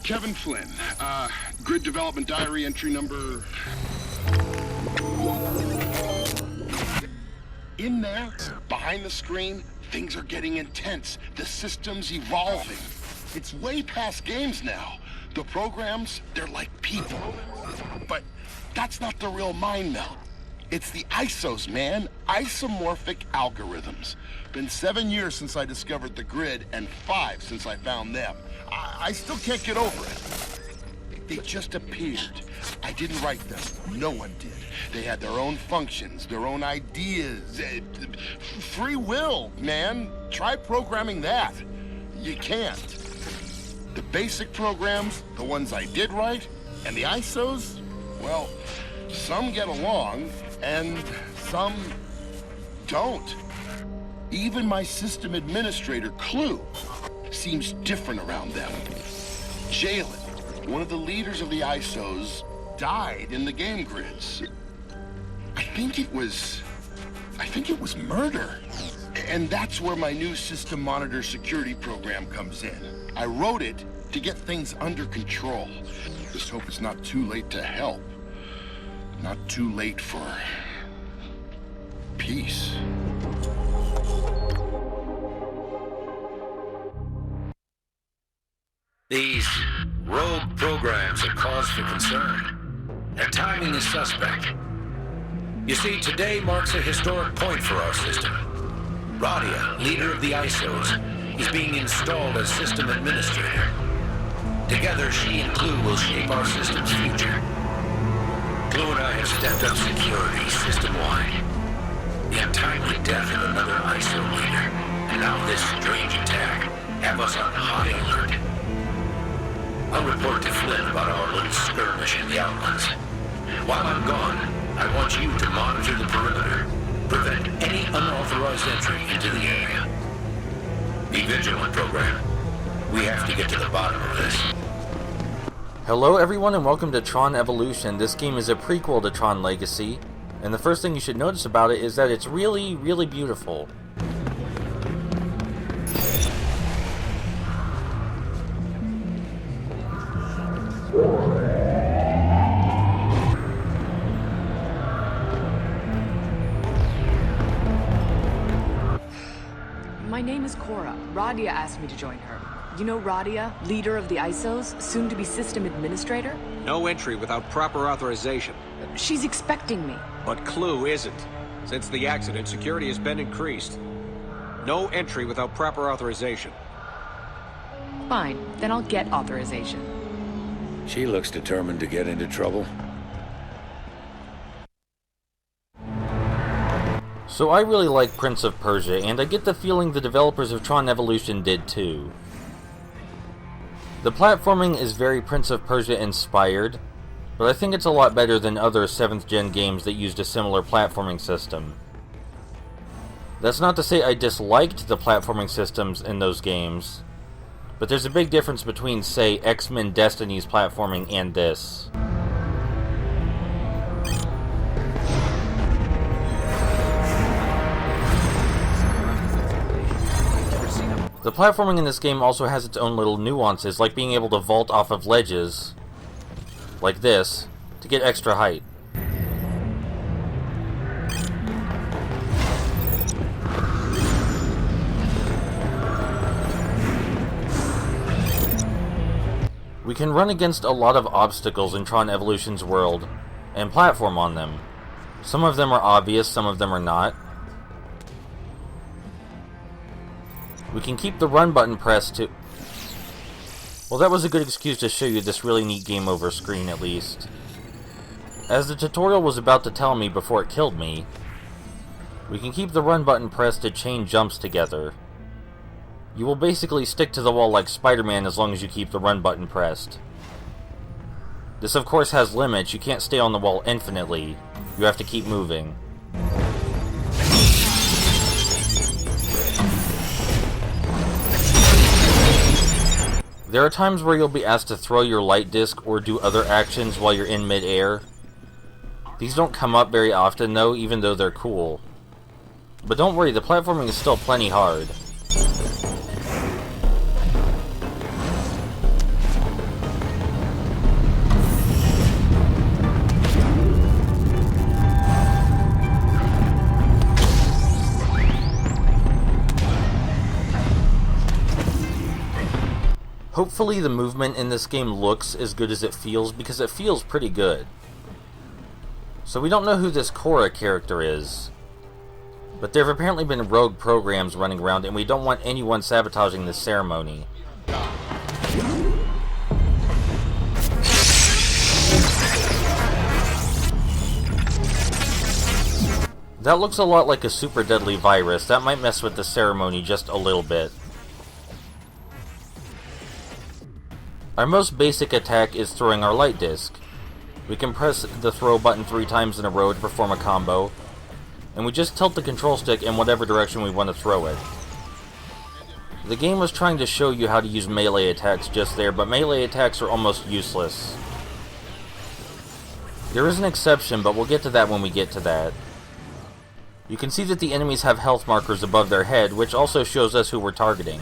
Kevin Flynn, grid development diary entry number... In there, behind the screen, things are getting intense. The system's evolving. It's way past games now. The programs, they're like people. But that's not the real mind meld. It's the ISOs, man. Isomorphic algorithms. Been 7 years since I discovered the grid, and 5 since I found them. I still can't get over it. They just appeared. I didn't write them. No one did. They had their own functions, their own ideas. Free will, man. Try programming that. You can't. The basic programs, the ones I did write, and the ISOs, well, some get along, and some don't. Even my system administrator, Clue, seems different around them. Jalen, one of the leaders of the ISOs, died in the game grids. I think it was murder. And that's where my new system monitor security program comes in. I wrote it to get things under control. Just hope it's not too late to help. Not too late for peace. These rogue programs are cause for concern. Their timing is suspect. You see, today marks a historic point for our system. Radia, leader of the ISOs, is being installed as system administrator. Together, she and Clue will shape our system's future. Clue and I have stepped up security system-wide. The untimely death of another ISO leader, and now this strange attack, have us on high alert. I'll report to Flynn about our little skirmish in the Outlands. While I'm gone, I want you to monitor the perimeter. Prevent any unauthorized entry into the area. Be vigilant, program. We have to get to the bottom of this. Hello everyone and welcome to Tron Evolution. This game is a prequel to Tron Legacy, and the first thing you should notice about it is that it's really, really beautiful. My name is Cora. Radia asked me to join her. You know Radia, leader of the ISOs, soon to be system administrator? No entry without proper authorization. She's expecting me. But Clue isn't. Since the accident, security has been increased. No entry without proper authorization. Fine, then I'll get authorization. She looks determined to get into trouble. So I really like Prince of Persia, and I get the feeling the developers of Tron Evolution did too. The platforming is very Prince of Persia inspired, but I think it's a lot better than other 7th gen games that used a similar platforming system. That's not to say I disliked the platforming systems in those games, but there's a big difference between, say, X-Men Destiny's platforming and this. The platforming in this game also has its own little nuances, like being able to vault off of ledges, like this, to get extra height. We can run against a lot of obstacles in Tron Evolution's world, and platform on them. Some of them are obvious, some of them are not. We can keep the run button pressed to... Well, that was a good excuse to show you this really neat game over screen, at least. As the tutorial was about to tell me before it killed me, we can keep the run button pressed to chain jumps together. You will basically stick to the wall like Spider-Man as long as you keep the run button pressed. This of course has limits. You can't stay on the wall infinitely. You have to keep moving. There are times where you'll be asked to throw your light disc or do other actions while you're in mid-air. These don't come up very often though, even though they're cool. But don't worry, the platforming is still plenty hard. Hopefully the movement in this game looks as good as it feels, because it feels pretty good. So we don't know who this Korra character is, but there have apparently been rogue programs running around, and we don't want anyone sabotaging this ceremony. That looks a lot like a super deadly virus. That might mess with the ceremony just a little bit. Our most basic attack is throwing our light disc. We can press the throw button 3 times in a row to perform a combo, and we just tilt the control stick in whatever direction we want to throw it. The game was trying to show you how to use melee attacks just there, but melee attacks are almost useless. There is an exception, but we'll get to that when we get to that. You can see that the enemies have health markers above their head, which also shows us who we're targeting.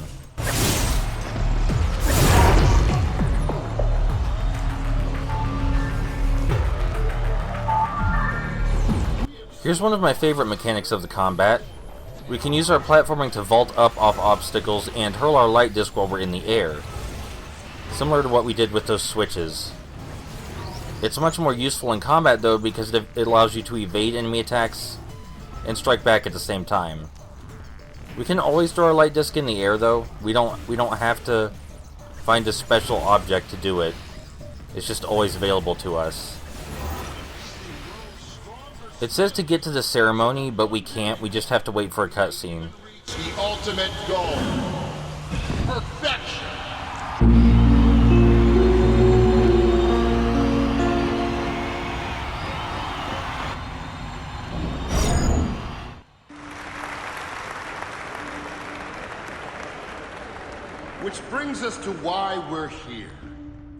Here's one of my favorite mechanics of the combat. We can use our platforming to vault up off obstacles and hurl our light disc while we're in the air, similar to what we did with those switches. It's much more useful in combat though, because it allows you to evade enemy attacks and strike back at the same time. We can always throw our light disc in the air though. We don't have to find a special object to do it. It's just always available to us. It says to get to the ceremony, but we can't. We just have to wait for a cutscene. The ultimate goal. Perfection. Which brings us to why we're here.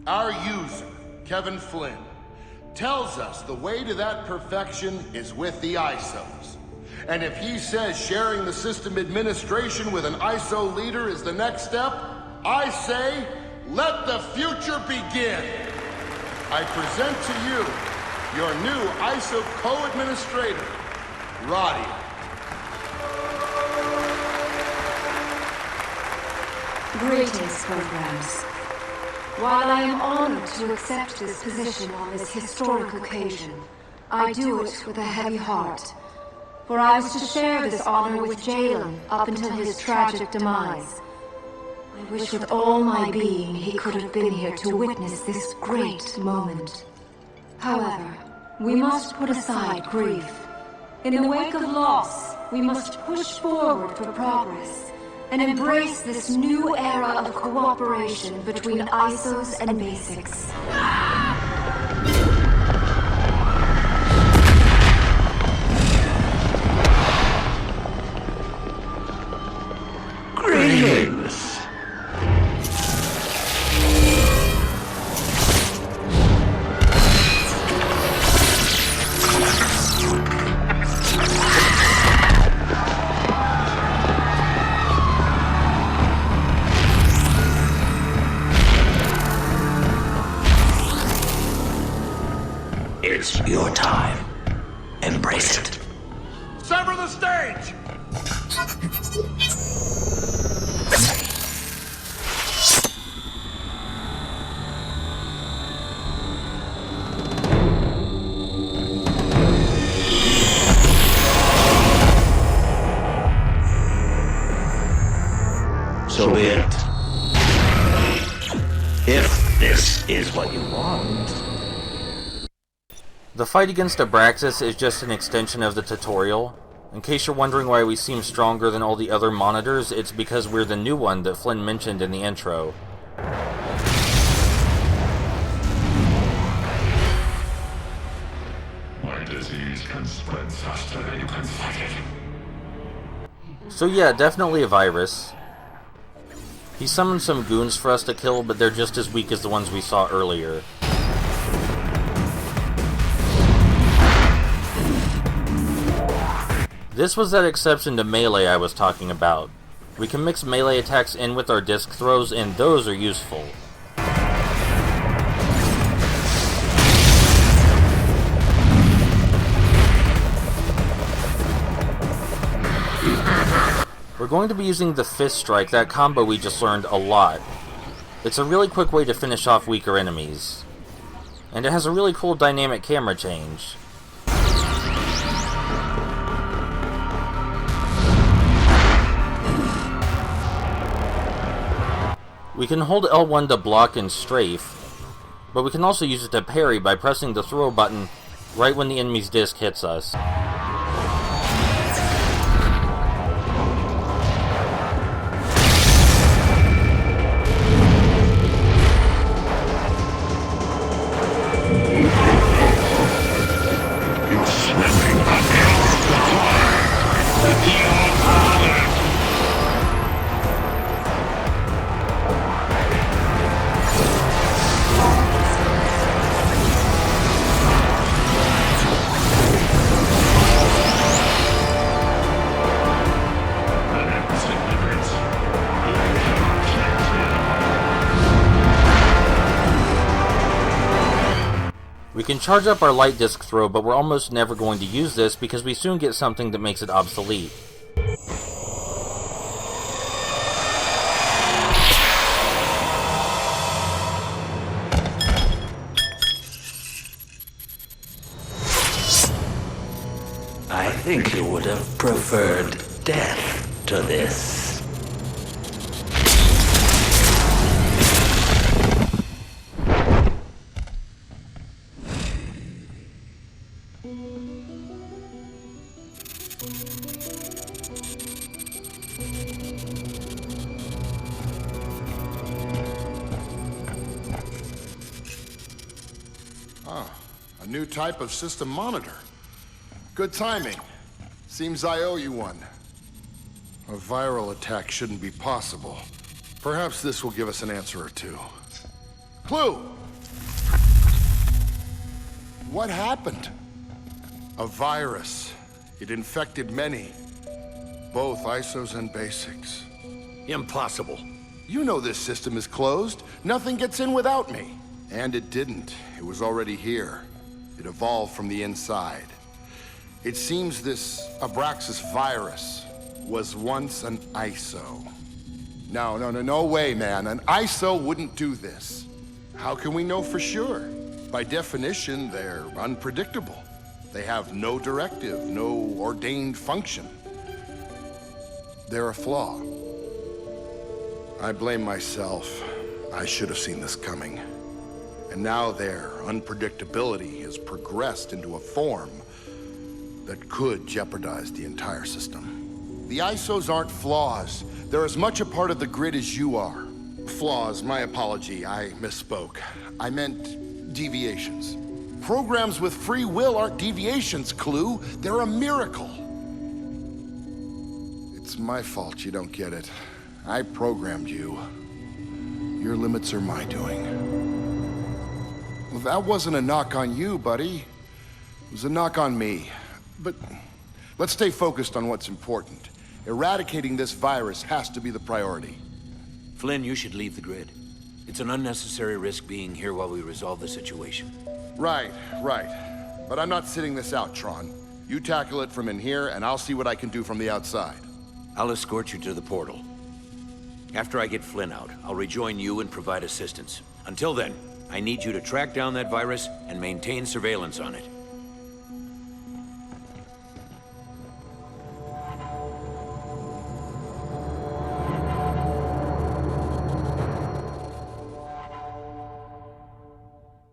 Our user, Kevin Flynn, tells us the way to that perfection is with the ISOs. And if he says sharing the system administration with an ISO leader is the next step, I say, let the future begin. I present to you your new ISO co-administrator, Radia. Greetings, programs. While I am honored to accept this position on this historic occasion, I do it with a heavy heart. For I was to share this honor with Jalen up until his tragic demise. I wish with all my being he could have been here to witness this great moment. However, we must put aside grief. In the wake of loss, we must push forward for progress and embrace this new era of cooperation between ISOs and basics. Greetings. It's your time. Embrace it. Sever the stage! So be it. If this is what you want. The fight against Abraxas is just an extension of the tutorial. In case you're wondering why we seem stronger than all the other monitors, it's because we're the new one that Flynn mentioned in the intro. My disease can spread faster than you can fight it. So yeah, definitely a virus. He summoned some goons for us to kill, but they're just as weak as the ones we saw earlier. This was that exception to melee I was talking about. We can mix melee attacks in with our disc throws, and those are useful. We're going to be using the fist strike, that combo we just learned, a lot. It's a really quick way to finish off weaker enemies. And it has a really cool dynamic camera change. We can hold L1 to block and strafe, but we can also use it to parry by pressing the throw button right when the enemy's disc hits us. We can charge up our light disc throw, but we're almost never going to use this because we soon get something that makes it obsolete. I think you would have preferred death to this. A new type of system monitor. Good timing. Seems I owe you one. A viral attack shouldn't be possible. Perhaps this will give us an answer or two. Clue! What happened? A virus. It infected many. Both ISOs and basics. Impossible. You know this system is closed. Nothing gets in without me. And it didn't. It was already here. It evolved from the inside. It seems this Abraxas virus was once an ISO. No way, man. An ISO wouldn't do this. How can we know for sure? By definition, they're unpredictable. They have no directive, no ordained function. They're a flaw. I blame myself. I should have seen this coming. And now their unpredictability has progressed into a form that could jeopardize the entire system. The ISOs aren't flaws. They're as much a part of the grid as you are. Flaws, my apology, I misspoke. I meant deviations. Programs with free will aren't deviations, Clue. They're a miracle. It's my fault you don't get it. I programmed you. Your limits are my doing. Well, that wasn't a knock on you, buddy. It was a knock on me. But let's stay focused on what's important. Eradicating this virus has to be the priority. Flynn, you should leave the grid. It's an unnecessary risk being here while we resolve the situation. Right. But I'm not sitting this out, Tron. You tackle it from in here, and I'll see what I can do from the outside. I'll escort you to the portal. After I get Flynn out, I'll rejoin you and provide assistance. Until then, I need you to track down that virus and maintain surveillance on it.